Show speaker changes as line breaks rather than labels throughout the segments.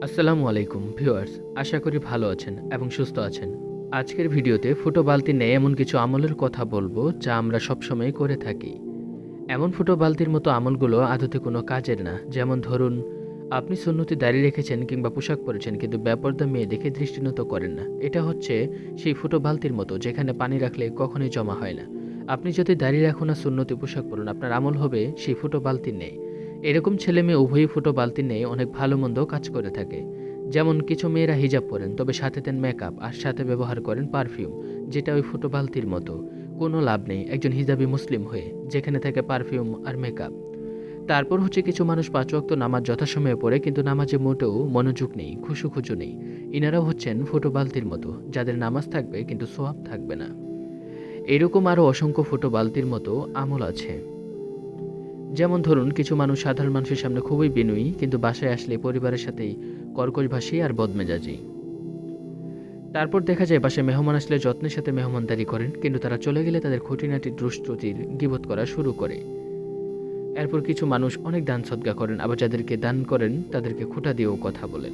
আসসালামু আলাইকুম ভিউয়ার্স, আশা করি ভালো আছেন এবং সুস্থ আছেন। আজকের ভিডিওতে ফুটো বালতি নিয়ে এমন কিছু আমলের কথা বলবো যা আমরা সবসময় করে থাকি। এমন ফুটো বালতির মতো আমলগুলো আদতে কোনো কাজের না। যেমন ধরুন, আপনি সুন্নতি দাঁড়িয়ে রেখেছেন কিংবা পোশাক পরেছেন কিন্তু বেপরদা মেয়ে দেখে দৃষ্টিনত করেন না। এটা হচ্ছে সেই ফুটো বালতির মতো যেখানে পানি রাখলে কখনোই জমা হয় না। আপনি যদি দাঁড়িয়ে রাখুন আর সুন্নতি পোশাক পরুন, আপনার আমল হবে সেই ফুটো বালতির নেই। এরকম ছেলে মেয়ে উভয়ই ফুটো বালতি নিয়ে অনেক ভালো মন্দ কাজ করে থাকে। যেমন কিছু মেয়েরা হিজাব পরেন তবে সাথে দেন মেকআপ আর সাথে ব্যবহার করেন পারফিউম, যেটা ওই ফুটো বালতির মতো। কোনো লাভ নেই একজন হিজাবি মুসলিম হয়ে যেখানে থাকে পারফিউম আর মেকআপ। তারপর হচ্ছে কিছু মানুষ ৫ ওয়াক্ত নামাজ যথাসময়ে পড়ে কিন্তু নামাজে মোটেও মনোযোগ নেই, খুশু নেই। ইনারাও হচ্ছেন ফুটো বালতির মতো, যাদের নামাজ থাকবে কিন্তু সোয়াব থাকবে না। এরকম আরও অসংখ্য ফুটো বালতির মতো আমল আছে। যেমন ধরুন, কিছু মানুষ সাধারণ মানুষের সামনে খুবই বিনয়ী কিন্তু বাসায় আসলে পরিবারের সাথেই কর্কশভাষী আর বদমেজাজি। তারপর দেখা যায় বাসায় মেহমান আসলে যত্নের সাথে মেহমানদারি করেন কিন্তু তারা চলে গেলে তাদের খুঁটিনাটি দুষ্কৃতির গীবত করা শুরু করে। এরপর কিছু মানুষ অনেক দান সদকা করেন, আবার যাদেরকে দান করেন তাদেরকে খোঁটা দিয়েও কথা বলেন।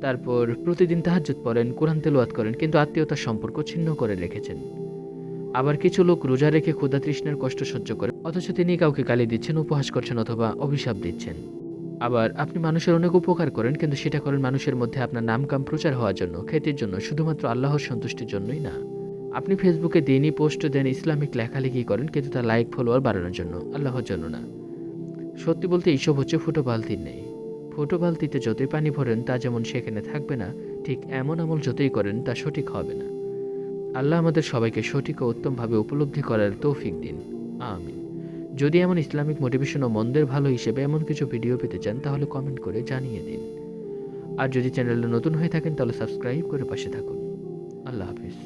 তারপর প্রতিদিন তাহাজ্জুদ পড়েন, কোরআন তেলাওয়াত করেন কিন্তু আত্মীয়তার সম্পর্ক ছিন্ন করে রেখেছেন। আবার কিছু লোক রোজা রেখে ক্ষুধা তৃষ্ণার কষ্ট সহ্য করে অথচ তিনি কাউকে গালি দিচ্ছেন, উপহাস করছেন অথবা অভিশাপ দিচ্ছেন। আবার আপনি মানুষের অনেক উপকার করেন কিন্তু সেটা করেন মানুষের মধ্যে আপনার নামকাম প্রচার হওয়ার জন্য, খ্যাতির জন্য, শুধুমাত্র আল্লাহর সন্তুষ্টির জন্যই না। আপনি ফেসবুকে দিনই পোস্ট দেন, ইসলামিক লেখালেখি করেন কিন্তু তার লাইক ফলোয়ার বাড়ানোর জন্য, আল্লাহর জন্য না। সত্যি বলতে এইসব হচ্ছে ফুটো বালতির নেই। ফুটো বালতিতে যতই পানি ভরেন তা যেমন সেখানে থাকবে না, ঠিক এমন আমল যতই করেন তা সঠিক হবে না। আল্লাহ আমাদের সবাইকে সঠিক ও উত্তমভাবে উপলব্ধি করার তৌফিক দিন। আমিন। যদি এমন ইসলামিক মোটিভেশন ও মন্দের ভালো হিসেবে এমন কিছু ভিডিও পেতে চান তাহলে কমেন্ট করে জানিয়ে দিন। আর যদি চ্যানেলে নতুন হয়ে থাকেন তাহলে সাবস্ক্রাইব করে পাশে থাকুন। আল্লাহ হাফিজ।